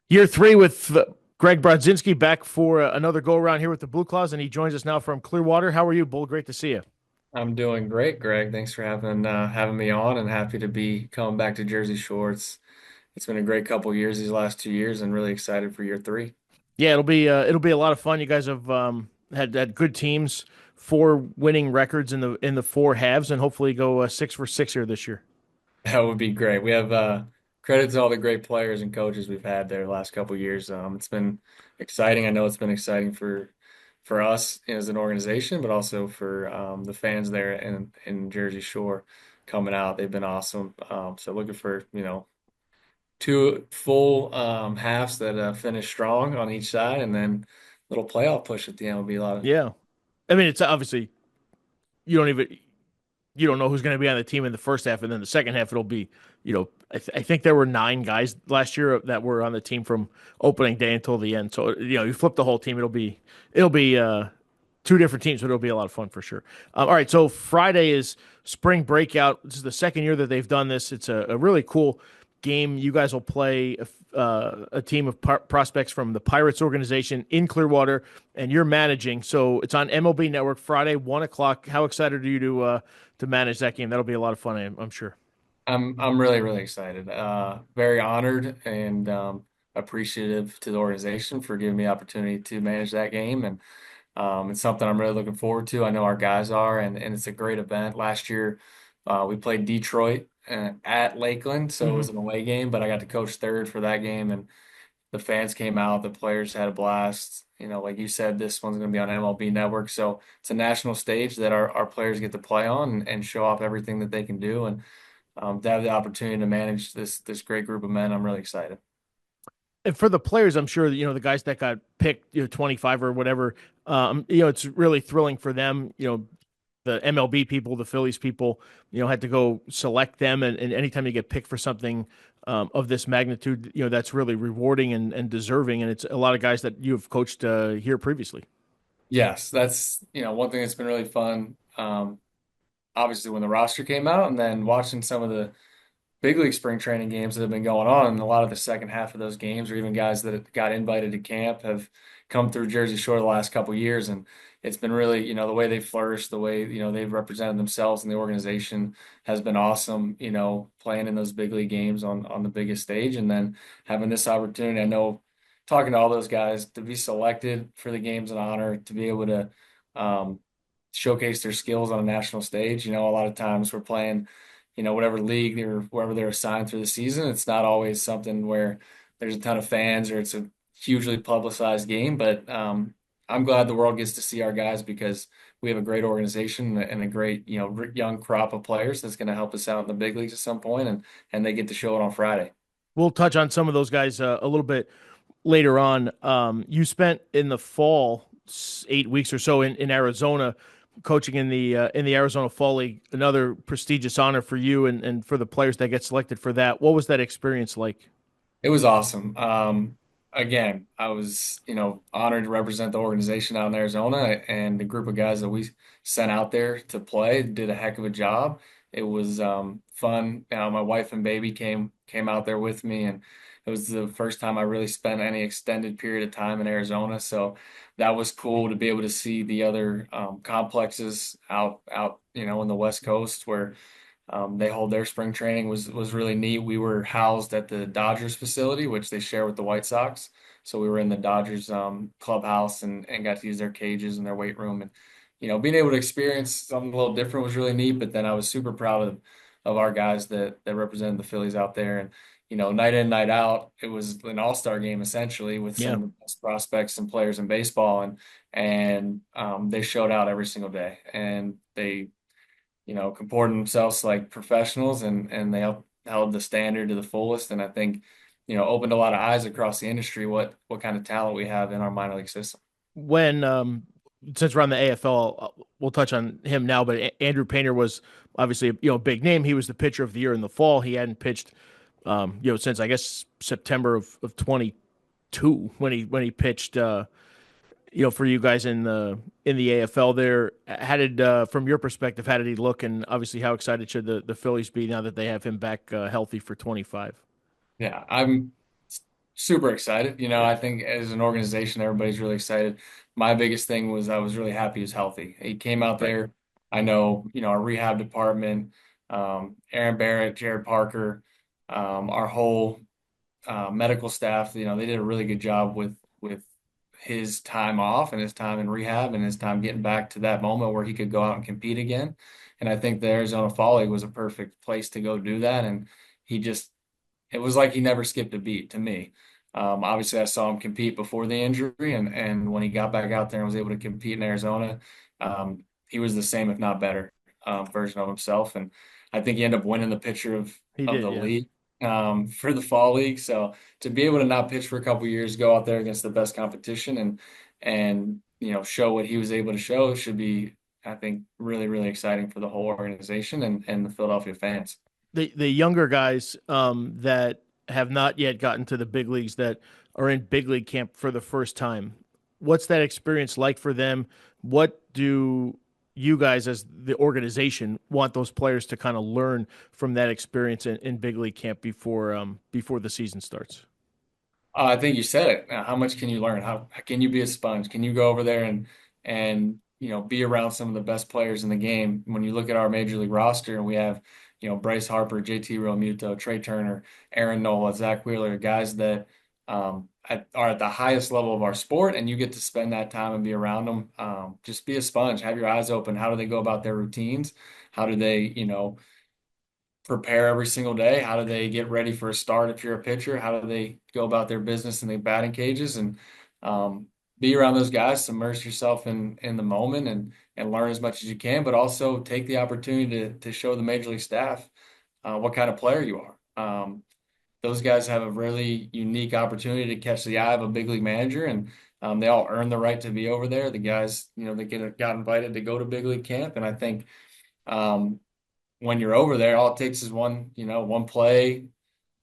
Year three with Greg Brodzinski back for another go around here with the BlueClaws, and he joins us now from Clearwater. How are you, Bull? Great to see you. I'm doing great, Greg. Thanks for having me on, and happy to be coming back to Jersey Shore. It's been a great couple years these last 2 years, and really excited for year three. Yeah, it'll be a lot of fun. You guys have had good teams, four winning records in the four halves, and hopefully go 6 for 6 here this year. That would be great. We have credit to all the great players and coaches we've had there the last couple years. It's been exciting. I know it's been exciting for us as an organization, but also for the fans there in Jersey Shore coming out. They've been awesome. So looking for two full halves that finish strong on each side, and then little playoff push at the end will be a lot of. Yeah, I mean it's obviously you don't even you don't know who's going to be on the team in the first half, and then the second half it'll be I think there were 9 guys last year that were on the team from opening day until the end. So you flip the whole team, it'll be two different teams, but it'll be a lot of fun for sure. All right, so Friday is spring breakout. This is the second year that they've done this. It's a really cool game. You guys will play a team of prospects from the Pirates organization in Clearwater, and you're managing. So it's on MLB Network Friday, 1 o'clock. How excited are you to manage that game? That'll be a lot of fun, I'm sure. I'm really really excited. Very honored and appreciative to the organization for giving me the opportunity to manage that game, and it's something I'm really looking forward to. I know our guys are, and it's a great event. Last year, we played Detroit at Lakeland, so it Hmm. was an away game, but I got to coach third for that game, and the fans came out, the players had a blast. Like you said, this one's going to be on MLB Network, so it's a national stage that our players get to play on and show off everything that they can do, and to have the opportunity to manage this great group of men, I'm really excited. And for the players, I'm sure the guys that got picked, 25 or whatever, it's really thrilling for them. The MLB people, the Phillies people, had to go select them, and anytime you get picked for something of this magnitude, that's really rewarding and deserving. And it's a lot of guys that you have coached here previously. Yes, that's one thing that's been really fun. Obviously, when the roster came out, and then watching some of the big league spring training games that have been going on, and a lot of the second half of those games, or even guys that got invited to camp, have come through Jersey Shore the last couple of years, and it's been really, the way they flourished, the way they've represented themselves in the organization has been awesome. Playing in those big league games on the biggest stage, and then having this opportunity. I know talking to all those guys to be selected for the game's an honor to be able to um, showcase their skills on a national stage. A lot of times we're playing whatever league or wherever they're assigned through the season. It's not always something where there's a ton of fans or it's a hugely publicized game. But I'm glad the world gets to see our guys because we have a great organization and a great young crop of players that's going to help us out in the big leagues at some point, and they get to show it on Friday. We'll touch on some of those guys a little bit later on. You spent in the fall 8 weeks or so in Arizona, coaching in the Arizona Fall League, another prestigious honor for you and for the players that get selected for that. What was that experience like? It was awesome. Again, I was, honored to represent the organization out in Arizona, and the group of guys that we sent out there to play did a heck of a job. It was fun. My wife and baby came out there with me, and it was the first time I really spent any extended period of time in Arizona. So that was cool to be able to see the other complexes out, in the West Coast where they hold their spring training was really neat. We were housed at the Dodgers facility, which they share with the White Sox. So we were in the Dodgers clubhouse and got to use their cages and their weight room, and being able to experience something a little different was really neat. But then I was super proud of our guys that represented the Phillies out there, and night in night out it was an all-star game essentially with some Yeah. of the best prospects and players in baseball, and they showed out every single day, and they comported themselves like professionals, and they held the standard to the fullest. And I think, opened a lot of eyes across the industry what kind of talent we have in our minor league system. When Since we're on the AFL, we'll touch on him now. But Andrew Painter was obviously a big name. He was the pitcher of the year in the fall. He hadn't pitched since I guess September of 22 when he pitched for you guys in the AFL there. How did from your perspective, how did he look? And obviously, how excited should the Phillies be now that they have him back healthy for 25? Yeah, I'm. Super excited. You know, Yeah, I think as an organization, everybody's really excited. My biggest thing was I was really happy he's healthy. He came out right. there. I know, our rehab department, Aaron Barrett, Jared Parker, our whole medical staff, they did a really good job with his time off and his time in rehab and his time getting back to that moment where he could go out and compete again. And I think the Arizona Fall League was a perfect place to go do that. And he just it was like he never skipped a beat to me. Obviously, I saw him compete before the injury, and when he got back out there and was able to compete in Arizona, he was the same, if not better, version of himself. And I think he ended up winning the pitcher He of did, the yeah. league for the fall league. So to be able to not pitch for a couple years, go out there against the best competition, and show what he was able to show should be, I think, really really exciting for the whole organization and the Philadelphia fans. The younger guys that have not yet gotten to the big leagues that are in big league camp for the first time. What's that experience like for them? What do you guys as the organization want those players to kind of learn from that experience in big league camp before the season starts? I think you said it. How much can you learn? How can you be a sponge? Can you go over there and be around some of the best players in the game? When you look at our major league roster, and we have Bryce Harper, JT Realmuto, Trey Turner, Aaron Nola, Zach Wheeler, guys that are at the highest level of our sport, and you get to spend that time and be around them. Just be a sponge. Have your eyes open. How do they go about their routines? How do they prepare every single day? How do they get ready for a start if you're a pitcher? How do they go about their business in the batting cages? And be around those guys, immerse yourself in the moment and learn as much as you can, but also take the opportunity to show the major league staff what kind of player you are. Those guys have a really unique opportunity to catch the eye of a big league manager, and they all earn the right to be over there. The guys, they got invited to go to big league camp, and I think um, when you're over there, all it takes is one play,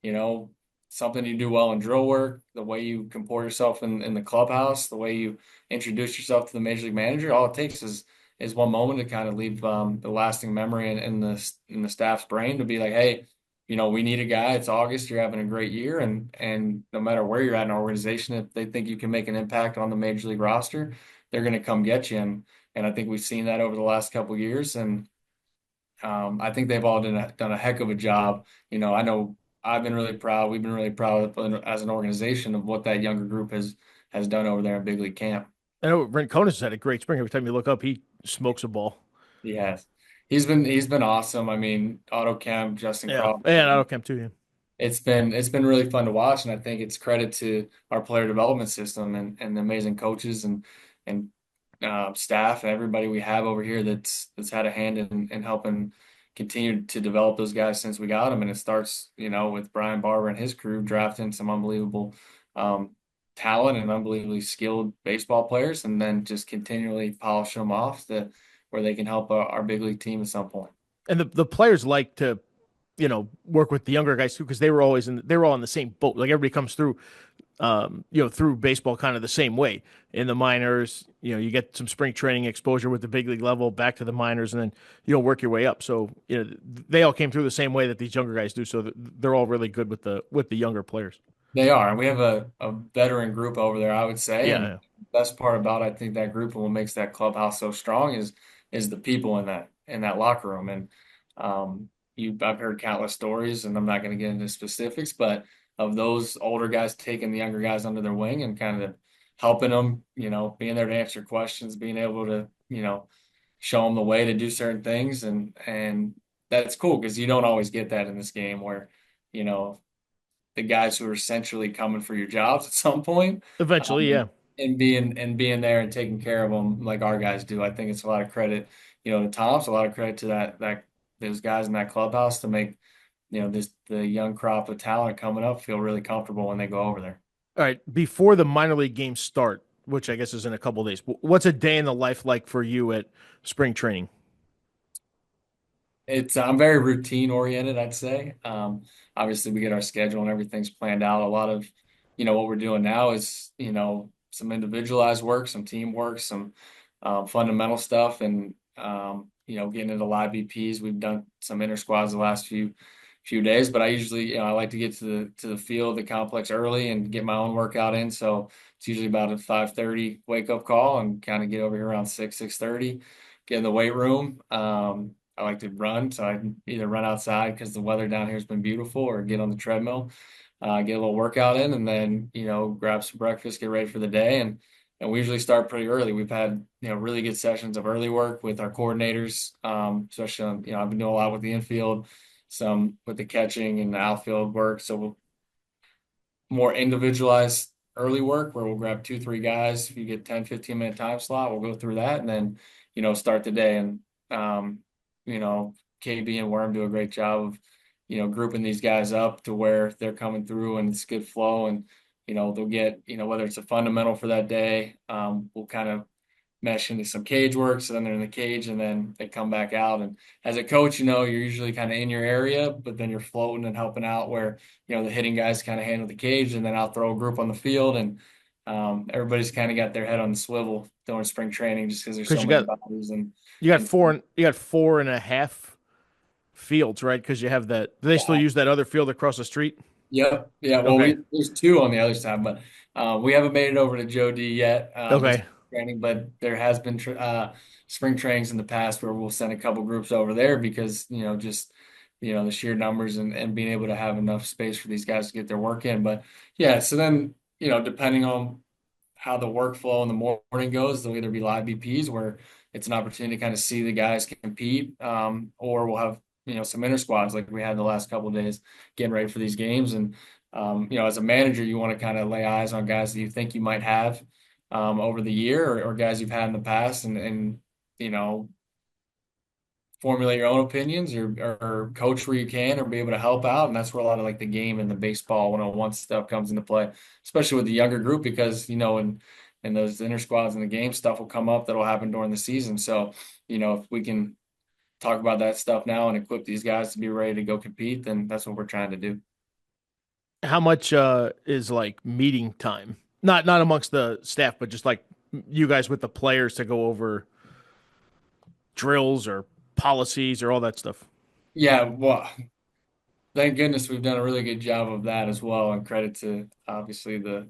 you know, something you do well in drill work, the way you comport yourself in the clubhouse, the way you introduce yourself to the major league manager. All it takes is one moment to kind of leave the lasting memory in the staff's brain to be like, hey, we need a guy. It's August. You're having a great year, and no matter where you're at in an organization, if they think you can make an impact on the major league roster, they're going to come get you. And I think we've seen that over the last couple of years, and I think they've all done a heck of a job. I know I've been really proud. We've been really proud as an organization of what that younger group has done over there in big league camp. I know Rincones had a great spring. Every time you look up, he smokes a ball. He has. He's been awesome. I mean, Otto Kemp, Justin Yeah, Crawford. and Auto Camp too. Yeah. It's been really fun to watch, and I think it's credit to our player development system and the amazing coaches and staff and everybody we have over here that's had a hand in helping continue to develop those guys since we got them. And it starts, with Brian Barber and his crew drafting some unbelievable um, talent and unbelievably skilled baseball players, and then just continually polish them off to where they can help our big league team at some point. And the players like to work with the younger guys too because they were all in the same boat. Like everybody comes through through baseball kind of the same way. In the minors, you get some spring training exposure with the big league level, back to the minors, and then work your way up. So they all came through the same way that these younger guys do. So they're all really good with the younger players. They are. And we have a veteran group over there, I would say. And Yeah, the best part about I think that group and what makes that clubhouse so strong is the people in that locker room. And I've heard countless stories, and I'm not going to get into specifics, but of those older guys taking the younger guys under their wing and kind of helping them, being there to answer questions, being able to, show them the way to do certain things, and that's cool because you don't always get that in this game where, you know, the guys who are essentially coming for your jobs at some point, eventually, yeah. and being there and taking care of them like our guys do. I think it's a lot of credit, to Tom's, a lot of credit to that those guys in that clubhouse to make the young crop of talent coming up feel really comfortable when they go over there. All right, before the minor league games start, which I guess is in a couple of days, what's a day in the life like for you at spring training? I'm very routine oriented, I'd say. Obviously, we get our schedule and everything's planned out. A lot of, what we're doing now is, some individualized work, some team work, some fundamental stuff, and getting into live BPs. We've done some inter squads the last few few days. But I usually, I like to get to the field, the complex early and get my own workout in. So it's usually about a 5:30 wake up call and kind of get over here around 6:30, get in the weight room. I like to run, so I can either run outside because the weather down here has been beautiful, or get on the treadmill, get a little workout in, and then grab some breakfast, get ready for the day, and we usually start pretty early. We've had really good sessions of early work with our coordinators, especially I've been doing a lot with the infield, some with the catching and the outfield work. So we'll more individualized early work where we'll grab two, three guys. If you get 10, 15 minute time slot, we'll go through that and then, start the day. And, you know, KB and Worm do a great job of, grouping these guys up to where they're coming through and it's good flow. And, they'll get, whether it's a fundamental for that day, we'll kind of mesh into some cage work. So then they're in the cage and then they come back out. And as a coach, you're usually kind of in your area, but then you're floating and helping out where, the hitting guys kind of handle the cage and then I'll throw a group on the field. And everybody's kind of got their head on the swivel during spring training just because there's Because so many bodies and you got 4.5 fields, right? Because you have that. Do they still yeah. use that other field across the street? Yep. Yeah. Well, Okay. there's two on the other side, but we haven't made it over to Joe D yet with Okay. training. But there has been spring trainings in the past where we'll send a couple groups over there because just the sheer numbers and being able to have enough space for these guys to get their work in. But yeah, so then depending on how the workflow in the morning goes, there'll either be live BPs where it's an opportunity to kind of see the guys compete, or we'll have some inter squads like we had the last couple of days getting ready for these games. And as a manager, you want to kind of lay eyes on guys that you think you might have over the year, or guys you've had in the past, and you know formulate your own opinions, or coach where you can, or be able to help out. And that's where a lot of like the game and the baseball 101 stuff comes into play, especially with the younger group, because and those inter squads and the game stuff will come up that'll happen during the season. So if we can talk about that stuff now and equip these guys to be ready to go compete, then that's what we're trying to do. How much is like meeting time? Not amongst the staff, but just like you guys with the players to go over drills or policies or all that stuff. Yeah, well, thank goodness we've done a really good job of that as well, and credit to obviously the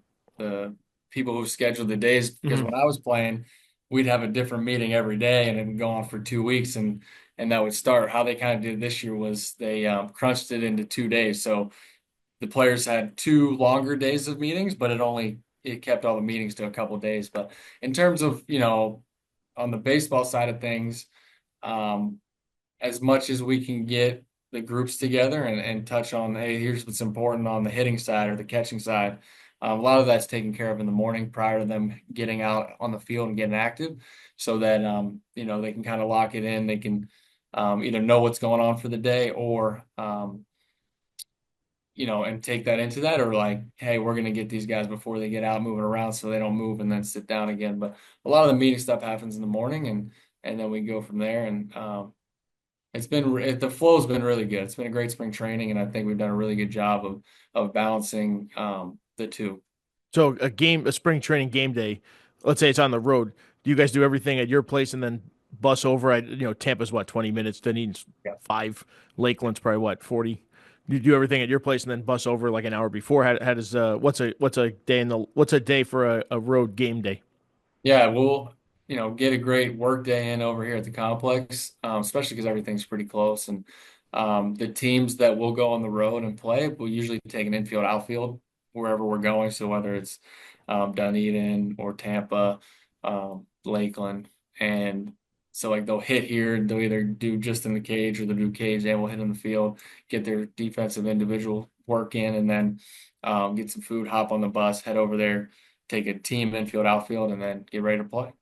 people who scheduled the days, because Hmm. when I was playing, we'd have a different meeting every day and it would go on for 2 weeks, and that would start. How they kind of did this year was they crunched it into 2 days. So the players had two longer days of meetings, but it kept all the meetings to a couple of days. But in terms of, on the baseball side of things, um, as much as we can get the groups together and touch on, hey, here's what's important on the hitting side or the catching side. A lot of that's taken care of in the morning prior to them getting out on the field and getting active, so that they can kind of lock it in. They can either know what's going on for the day, or and take that into that, or like, hey, we're going to get these guys before they get out moving around so they don't move and then sit down again. But a lot of the meeting stuff happens in the morning, and then we go from there. And the flow's been really good. It's been a great spring training, and I think we've done a really good job of balancing the two. So a spring training game day, let's say it's on the road. Do you guys do everything at your place and then bus over? Tampa's what, 20 minutes, Dunedin's Yeah. 5, Lakeland's probably what, 40. You do everything at your place and then bus over like an hour before. How does what's a day for a road game day? Yeah, we'll, get a great work day in over here at the complex, especially because everything's pretty close. And the teams that will go on the road and play will usually take an infield, outfield wherever we're going. So whether it's Dunedin or Tampa, Lakeland, and so like they'll hit here, and they'll either do just in the cage or they'll do cage and we'll hit in the field, get their defensive individual work in, and then get some food, hop on the bus, head over there, take a team infield, outfield, and then get ready to play.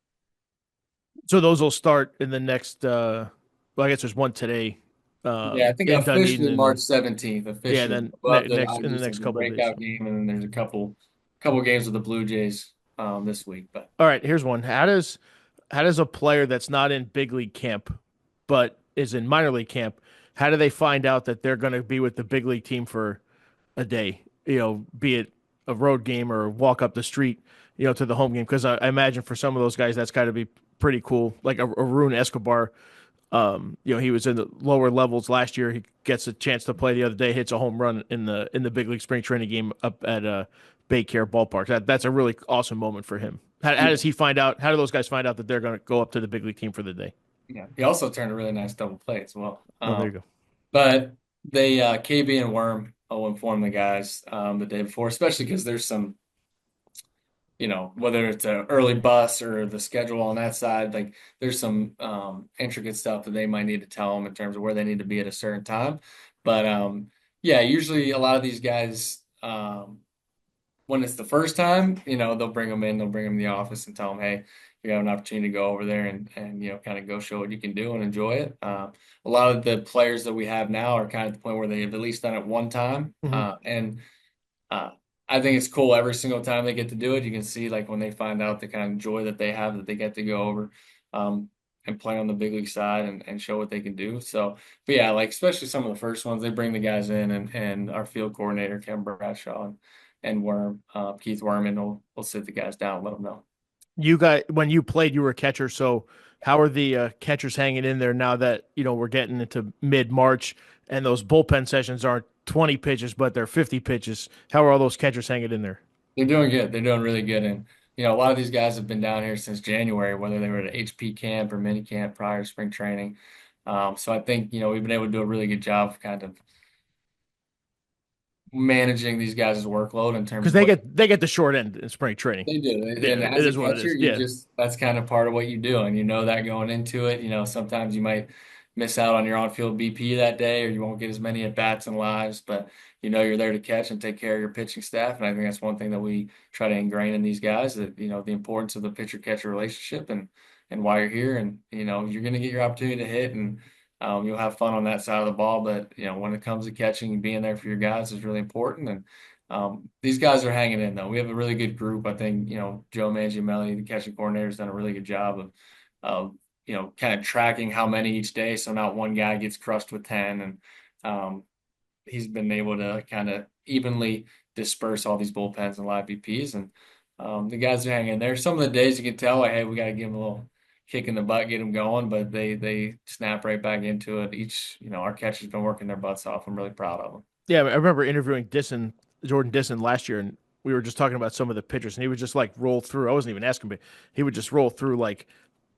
So those will start in the next well, I guess there's one today Yeah, I think in Dunedin officially and March then 17th, yeah, officially. then We'll have the next in the obviously next the couple of days. breakout game, and then there's a couple games with the Blue Jays this week. But All right, here's one. How does a player that's not in big league camp but is in minor league camp, how do they find out that they're going to be with the big league team for a day? Be it a road game or walk up the street, to the home game. Because I imagine for some of those guys, that's got to be pretty cool. Like Arun Escobar, He was in the lower levels last year. He gets a chance to play the other day, hits a home run in the big league spring training game up at Baycare Ballpark. That's a really awesome moment for him. How Yeah. does he find out? How do those guys find out that they're going to go up to the big league team for the day? Yeah. He also turned a really nice double play as well. Well, there you go. But they KB and Worm will inform the guys the day before, especially because there's some, whether it's an early bus or the schedule on that side, like there's some intricate stuff that they might need to tell them in terms of where they need to be at a certain time. But yeah, usually a lot of these guys, when it's the first time, they'll bring them in, they'll bring them in the office and tell them, hey, you have an opportunity to go over there and kind of go show what you can do and enjoy it. A lot of the players that we have now are kind of at the point where they have at least done it one time. Hmm. And uh, I think it's cool every single time they get to do it. You can see like when they find out the kind of joy that they have that they get to go over um, and play on the big league side and show what they can do. So, but yeah, like especially some of the first ones, they bring the guys in and our field coordinator, Kevin Bradshaw and Worm, Keith Worman will sit the guys down and let them know. You got when you played, you were a catcher. So how are the catchers hanging in there now that we're getting into mid March and those bullpen sessions aren't 20 pitches, but they're 50 pitches? How are all those catchers hanging in there? They're doing good. They're doing really good. And, a lot of these guys have been down here since January, whether they were at HP camp or mini camp prior to spring training. So I think, we've been able to do a really good job of kind of managing these guys' workload in terms Because of what they get the short end in spring training. they do. And Yeah, it as a is what it catcher, is. Yeah. that's kind of part of what you do. And you know that going into it, sometimes you might miss out on your on-field BP that day, or you won't get as many at-bats and lives, but you're there to catch and take care of your pitching staff. And I think that's one thing that we try to ingrain in these guys that, the importance of the pitcher-catcher relationship and why you're here. And, you're going to get your opportunity to hit and you'll have fun on that side of the ball. But, when it comes to catching and being there for your guys is really important. And these guys are hanging in though. We have a really good group. I think, Joe Mangiamelli, the catching coordinator, has done a really good job of kind of tracking how many each day. So not one guy gets crushed with 10. And he's been able to kind of evenly disperse all these bullpens and live BPs. And the guys are hanging in there. Some of the days you can tell, like, hey, we got to give them a little kick in the butt, get them going, but they snap right back into it. Our catcher's been working their butts off. I'm really proud of them. Yeah, I remember interviewing Jordan Disson last year, and we were just talking about some of the pitchers, and he would just like roll through. I wasn't even asking, but he would just roll through like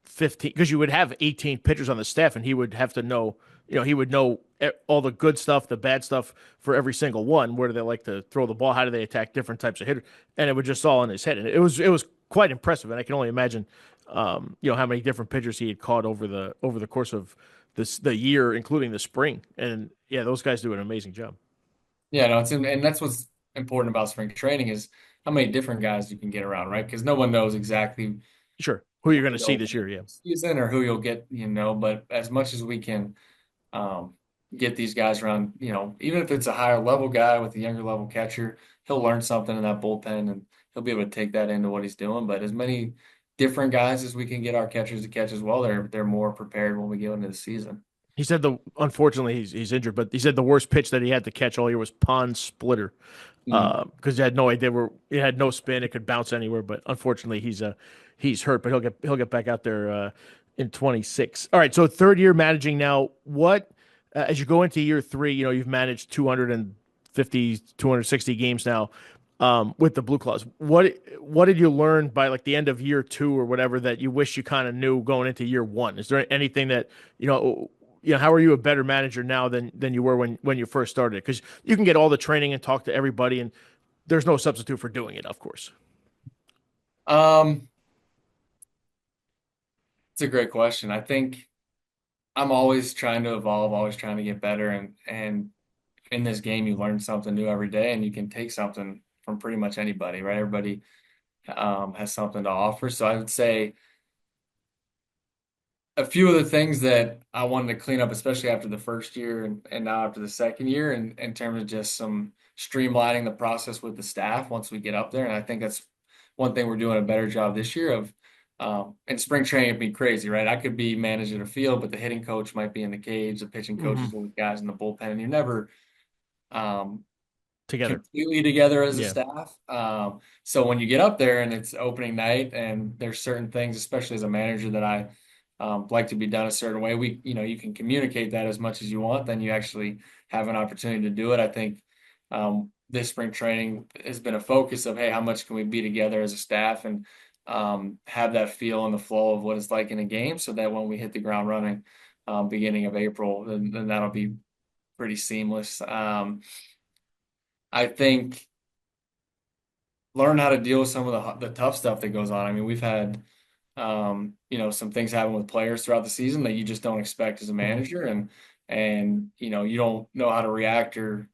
15 because you would have 18 pitchers on the staff, and he would have to know, he would know all the good stuff, the bad stuff for every single one. Where do they like to throw the ball? How do they attack different types of hitters? And it was just all in his head, and it was quite impressive. And I can only imagine, how many different pitchers he had caught over the course of the year, including the spring. And yeah, those guys do an amazing job. Yeah, no, and that's what's important about spring training is how many different guys you can get around, right? Because no one knows exactly Sure, who you're what going to the see this year? Yeah, season or who you'll get, but as much as we can um, get these guys around, even if it's a higher level guy with a younger level catcher, he'll learn something in that bullpen and he'll be able to take that into what he's doing. But as many different guys as we can get our catchers to catch as well, they're more prepared when we get into the season. he said unfortunately he's injured, but he said the worst pitch that he had to catch all year was pond splitter Mm. because he had no idea where it had no spin, it could bounce anywhere. But unfortunately he's hurt, but he'll get back out there in 26. All right, so third year managing now. What as you go into year three, you've managed 250, 260 games now. With the BlueClaws, what did you learn by like the end of year two or whatever that you wish you kind of knew going into year one? Is there anything that how are you a better manager now than you were when you first started? Because you can get all the training and talk to everybody, and there's no substitute for doing it, of course. Um, it's a great question. I think I'm always trying to evolve, always trying to get better, and in this game you learn something new every day, and you can take something from pretty much anybody, right? Everybody has something to offer. So I would say a few of the things that I wanted to clean up, especially after the first year and now after the second year, and in terms of just some streamlining the process with the staff once we get up there. And I think that's one thing we're doing a better job this year of. And spring training would be crazy, right? I could be managing a field, but the hitting coach might be in the cage, the pitching coach Hmm. is with guys in the bullpen, and you're never um, Together. completely together as a Yeah. staff. So when you get up there and it's opening night and there's certain things, especially as a manager that I like to be done a certain way. You can communicate that as much as you want, then you actually have an opportunity to do it. I think this spring training has been a focus of, hey, how much can we be together as a staff and have that feel and the flow of what it's like in a game, so that when we hit the ground running beginning of April, then that'll be pretty seamless. I think learn how to deal with some of the tough stuff that goes on. I mean, we've had some things happen with players throughout the season that you just don't expect as a Hmm. manager, and you don't know how to react or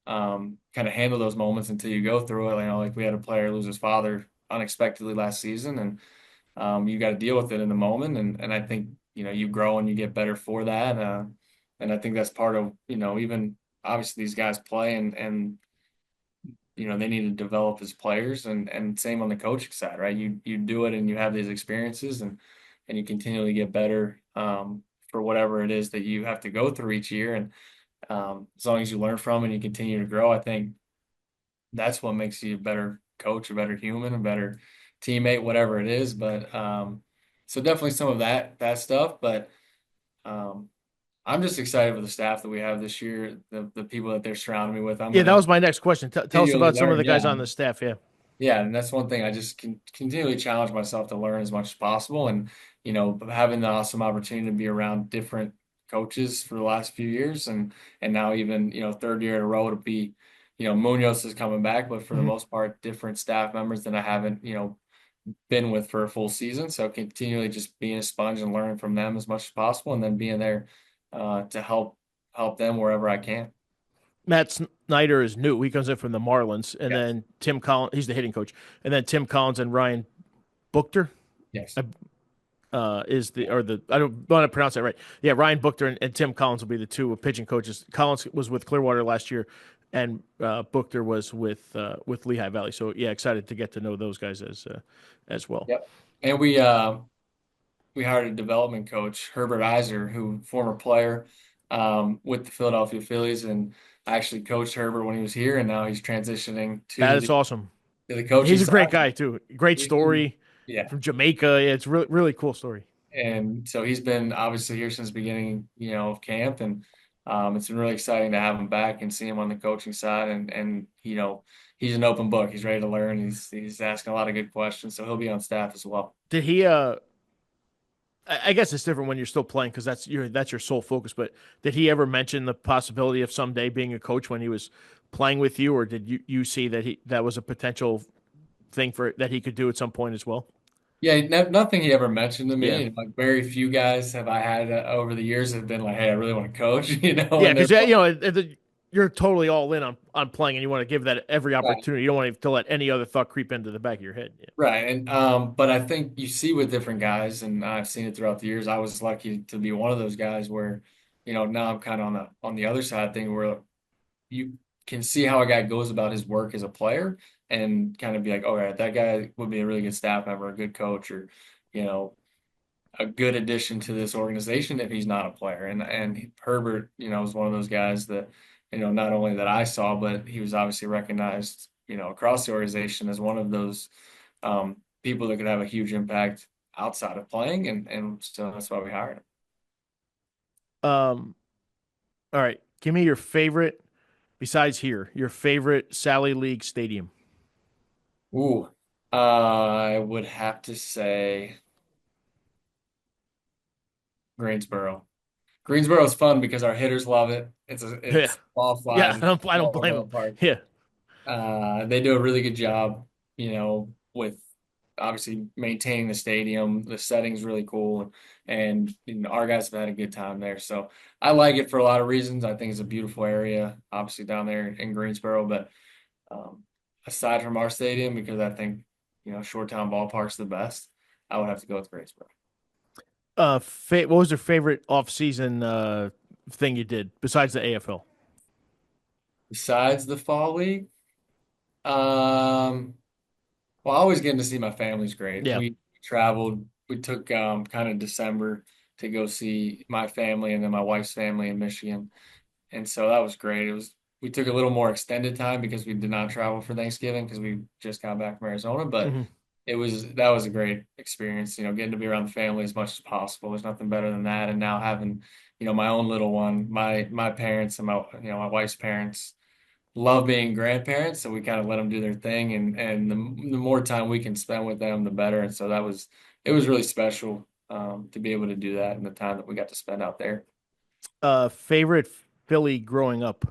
kind of handle those moments until you go through it. Like we had a player lose his father unexpectedly last season, and you got to deal with it in the moment. And I think you grow and you get better for that. And I think that's part of even obviously these guys play and they need to develop as players, and same on the coaching side, right? You do it and you have these experiences, and you continually get better for whatever it is that you have to go through each year. And as long as you learn from and you continue to grow, I think that's what makes you a better coach, a better human, a better teammate, whatever it is. But so definitely some of that stuff. But um, I'm just excited for the staff that we have this year, the people that they're surrounding me with. I'm Yeah, that gonna was my next question. Tell us continually about some of learn. the Yeah, guys on the staff. Yeah. yeah, and that's one thing I just continually challenge myself to learn as much as possible. And having the awesome opportunity to be around different coaches for the last few years, and now even third year in a row to be, Munoz is coming back, but for the Hmm. most part, different staff members that I haven't been with for a full season. So continually just being a sponge and learning from them as much as possible, and then being there to help them wherever I can. Matt Snyder is new. He comes in from the Marlins, and Yes, then Tim Collins. He's the hitting coach, and then Tim Collins and Ryan Buchter yes, is the or the I don't want to pronounce that right. Yeah, Ryan Buchter and Tim Collins will be the two pitching coaches. Collins was with Clearwater last year, and Buchter was with Lehigh Valley. So yeah, excited to get to know those guys as well. yep. And we hired a development coach, Herbert Iser, who former player with the Philadelphia Phillies, and I actually coached Herbert when he was here, and now he's transitioning That to is awesome. the coaching He's a great side. guy too. Great He's been, story yeah, from Jamaica. Yeah, it's really cool story. and so he's been obviously here since the beginning, of camp, and it's been really exciting to have him back and see him on the coaching side, and he's an open book. He's ready to learn. He's asking a lot of good questions, so he'll be on staff as well. Did he? I guess it's different when you're still playing because that's your sole focus. But did he ever mention the possibility of someday being a coach when he was playing with you, or did you see that was a potential thing for that he could do at some point as well? Yeah, nothing he ever mentioned to Yeah, me. Like very few guys have I had over the years have been like, "Hey, I really want to coach," yeah, and they're because you're totally all in on playing, and you want to give that every right, opportunity. You don't want to let any other thought creep into the back of your head. Yeah. right. And but I think you see with different guys, and I've seen it throughout the years. I was lucky to be one of those guys where, now I'm kind of on the other side thing where you can see how a guy goes about his work as a player, and kind of be like, "All right, that guy would be a really good staff member, a good coach, or you know." a good addition to this organization if he's not a player. And Herbert, is one of those guys that, not only that I saw, but he was obviously recognized, across the organization as one of those people that could have a huge impact outside of playing, and so that's why we hired Um. All right. Give me your favorite besides here. Your favorite Sally League stadium. him. Ooh, I would have to say Greensboro. Greensboro is fun because our hitters love it. Yeah. It's ball Yeah. flies, I it's don't. I don't all blame over the him. park. Yeah. They do a really good job, with obviously maintaining the stadium. The setting's really cool, and our guys have had a good time there. So I like it for a lot of reasons. I think it's a beautiful area, obviously down there in Greensboro. But um, aside from our stadium, because I think Short Town Ballpark's the best, I would have to go with Greensboro. What was your favorite off-season thing you did besides the AFL? Besides the fall league, um, well, always getting to see my family's great. Yeah. We traveled. We took kind of December to go see my family and then my wife's family in Michigan, and so that was great. We took a little more extended time because we did not travel for Thanksgiving because we just got back from Arizona, but Hmm. that was a great experience, getting to be around the family as much as possible. There's nothing better than that. And now having, my own little one, my parents and my wife's parents love being grandparents, so we kind of let them do their thing, and the more time we can spend with them, the better. And so it was really special to be able to do that in the time that we got to spend out there. Favorite Philly growing up?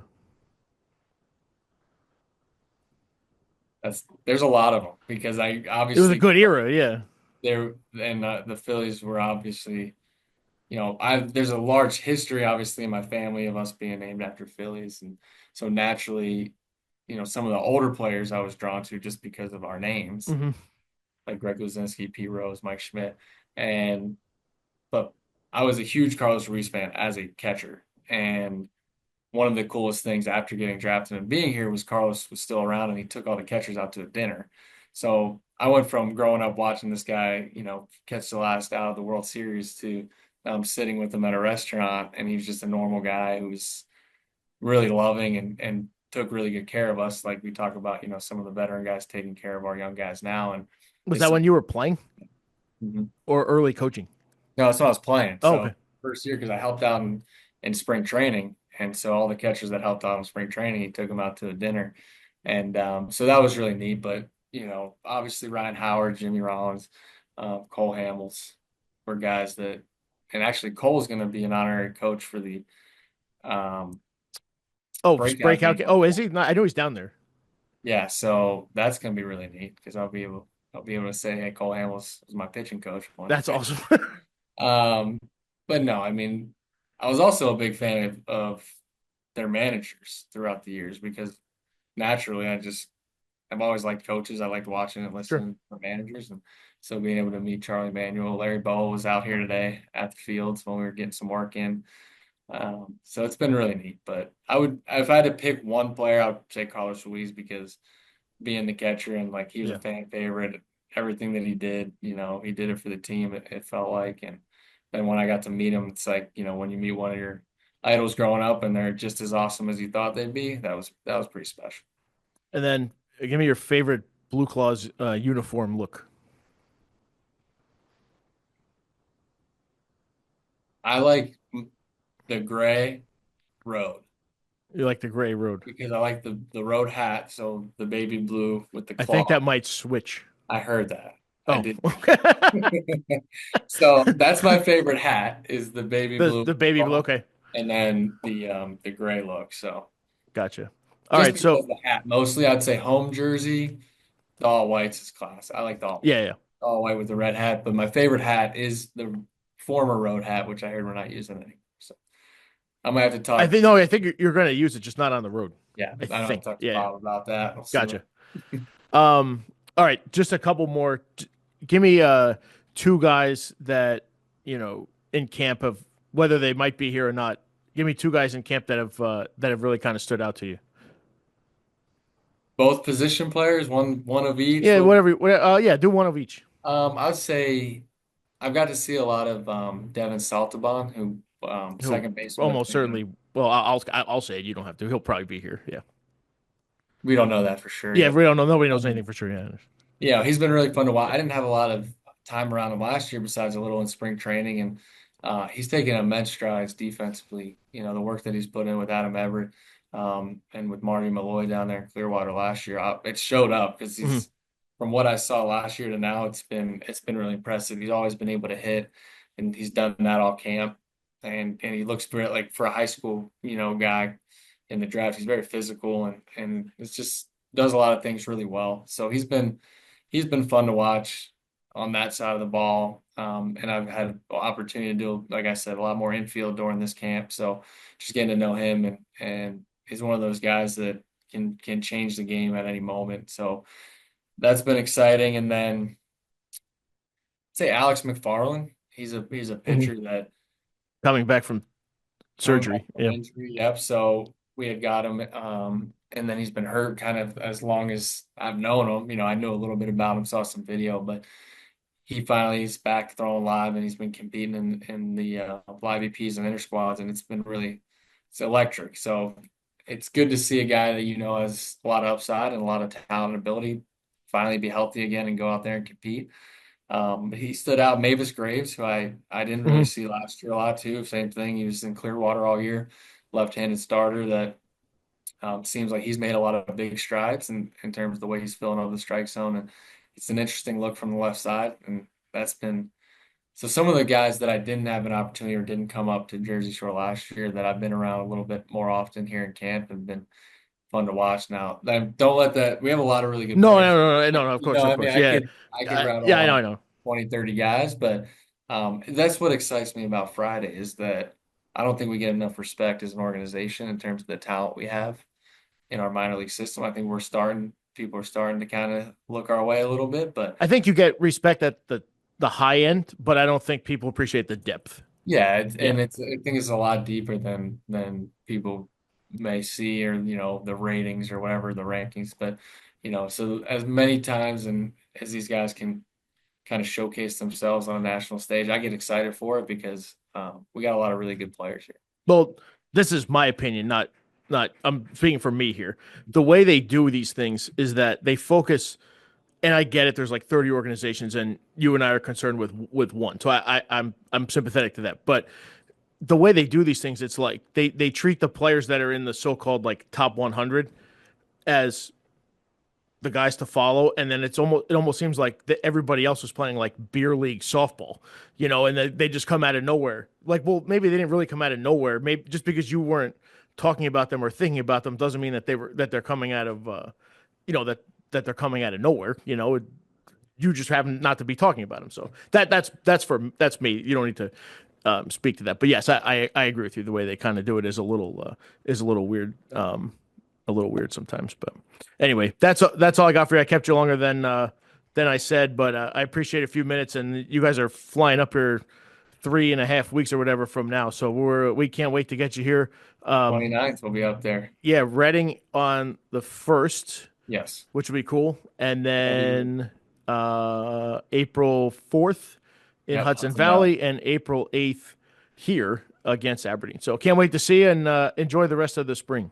There's a lot of them because I It was a obviously good era, yeah. there and the Phillies were obviously, I there's a large history obviously in my family of us being named after Phillies, and so naturally, some of the older players I was drawn to just because of our names, Hmm. like Greg Brodzinski, P. Rose, Mike Schmidt, and but I was a huge Carlos Ruiz fan as a catcher, and one of the coolest things after getting drafted and being here was Carlos was still around and he took all the catchers out to a dinner. So I went from growing up watching this guy, catch the last out of the World Series to sitting with him at a restaurant, and he was just a normal guy who was really loving and took really good care of us. Like we talk about, some of the veteran guys taking care of our young guys now, and Was it's that when something. you were playing Mhm. or early coaching? No, that's when I was playing. Oh, So okay. first year, because I helped out in spring training, and so all the catchers that helped out in spring training, he took them out to a dinner, and so that was really neat. But obviously Ryan Howard, Jimmy Rollins, Cole Hamels were guys that, and actually Cole's going to be an honorary coach for the um, Oh, breakout breakout. game. Oh, is he? No, I know he's down there. Yeah, so that's going to be really neat because I'll be able to say, hey, Cole Hamels was my pitching coach one That's day. awesome. Um, but no, I mean, I was also a big fan of their managers throughout the years because naturally I've always liked coaches. I liked watching and Sure. listening to managers. And so being able to meet Charlie Manuel, Larry Bow was out here today at the fields when we were getting some work in. So it's been really neat. But if I had to pick one player, I would say Carlos Ruiz because being the catcher and like he was a Yeah. fan favorite. Everything that he did, he did it for the team. It felt like, and then when I got to meet him, it's like when you meet one of your idols growing up and they're just as awesome as you thought they'd be. That was pretty special. And then give me your favorite BlueClaws uniform look. I like the gray road You like the gray road. because I like the road hat, so the baby blue with the I think claw. that might switch. I heard that. I Oh, did. okay. So that's my favorite hat is the baby blue The baby blue. claw, Okay, and then the gray look. So gotcha. All just right, because so the hat, mostly I'd say home jersey, the all whites is class. I like the yeah, yeah. all white with the red hat, but my favorite hat is the former road hat, which I heard we're not using anymore. So I might have to I talk. think no, I think you're going to use it, just not on the road. Yeah, I I don't have to think. talk to Yeah, yeah. Bob about that. We'll see what. Gotcha. All right, just a couple more. Give me two guys that in camp of whether they might be here or not. Give me two guys in camp that have really kind of stood out to you. Both position players, one of each. Yeah, whatever. Yeah, do one of each. I'd say I've got to see a lot of Devin Saltabon, who He'll second baseman that's almost been good. certainly. Well, I'll say it. You don't have to. He'll probably be here. Yeah. We don't know that for sure Yeah. yet. We don't know. Nobody knows anything Um, for sure. Yeah. he's been really fun to watch. I didn't have a lot of time around him last year besides a little in spring training, and he's taken immense strides defensively. The work that he's put in with Adam Everett and with Marty Malloy down there in Clearwater last year, it showed up because Mhm. he's from what I saw last year to now, it's been really impressive. He's always been able to hit, and he's done that all camp, and he looks great like for a high school guy in the draft. He's very physical and it's just does a lot of things really well. So he's been fun to watch on that side of the ball. And I've had the opportunity to do, like I said, a lot more infield during this camp. So just getting to know him and he's one of those guys that can change the game at any moment. So that's been exciting. And then say Alex McFarland. He's a Mhm. pitcher that Coming back from coming back surgery. from Yeah. injury. Yep. So we had got him, and then he's been hurt kind of as long as I've known him. I knew a little bit about him, saw some video, but he finally is back throwing live, and he's been competing in the live EPs and inter squads, and it's electric. So it's good to see a guy that has a lot of upside and a lot of talent and ability finally be healthy again and go out there and compete. He stood out. Mavis Graves, who I didn't really Hmm. see last year a lot too. Same thing. He was in Clearwater all year, left-handed starter that seems like he's made a lot of big strides in terms of the way he's filling up the strike zone, and it's an interesting look from the left side, and that's been so. Some of the guys that I didn't have an opportunity or didn't come up to Jersey Shore last year that I've been around a little bit more often here in camp have been fun to watch. Now, don't let that. We have a lot of really good No, players. no, no, no, no, no. Of course, of I mean, course. Yeah, I could rattle yeah. I know, I off know. 20, 30 guys, but that's what excites me about Friday is that I don't think we get enough respect as an organization in terms of the talent we have in our minor league system. I think people are starting to kind of look our way a little bit, but I think you get respect at the high end, but I don't think people appreciate the depth. yeah, Yeah. I think it's a lot deeper than people may see or the ratings or whatever the rankings. But so as many times and as these guys can kind of showcase themselves on a national stage, I get excited for it because we got a lot of really good players here. Well, this is my opinion, not. I'm speaking for me here. The way they do these things is that they focus, and I get it. There's like 30 organizations, and you and I are concerned with one. So I'm sympathetic to that. But the way they do these things, it's like they treat the players that are in the so-called like top 100 as the guys to follow, and then it almost seems like that everybody else was playing like beer league softball, and they just come out of nowhere. Like, well, maybe they didn't really come out of nowhere. Maybe just because you weren't talking about them or thinking about them doesn't mean that they're coming out of that they're coming out of nowhere. You just happen not to be talking about them. So that's me. You don't need to speak to that. But yes, I agree with you. The way they kind of do it is a little weird. A little weird sometimes. But anyway, that's all I got for you. I kept you longer than I said, but I appreciate a few minutes. And you guys are flying up here 3.5 weeks or whatever from now, so we can't wait to get you here. Um, 29th will be up there. yeah, Reading on the 1st, Yes, which would be cool, and that'll be good. then April 4th in Yep, Hudson Hudson Valley. Valley, and April 8th here against Aberdeen. So can't wait to see you and enjoy the rest of the spring.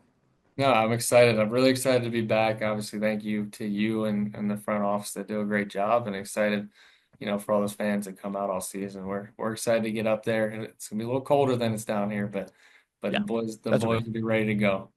No, I'm excited. I'm really excited to be back. Obviously, thank you to you and the front office that do a great job, and excited, for all those fans that come out all season. We're excited to get up there. And it's gonna be a little colder than it's down here, but Yeah, the boys that's okay. will be ready to go.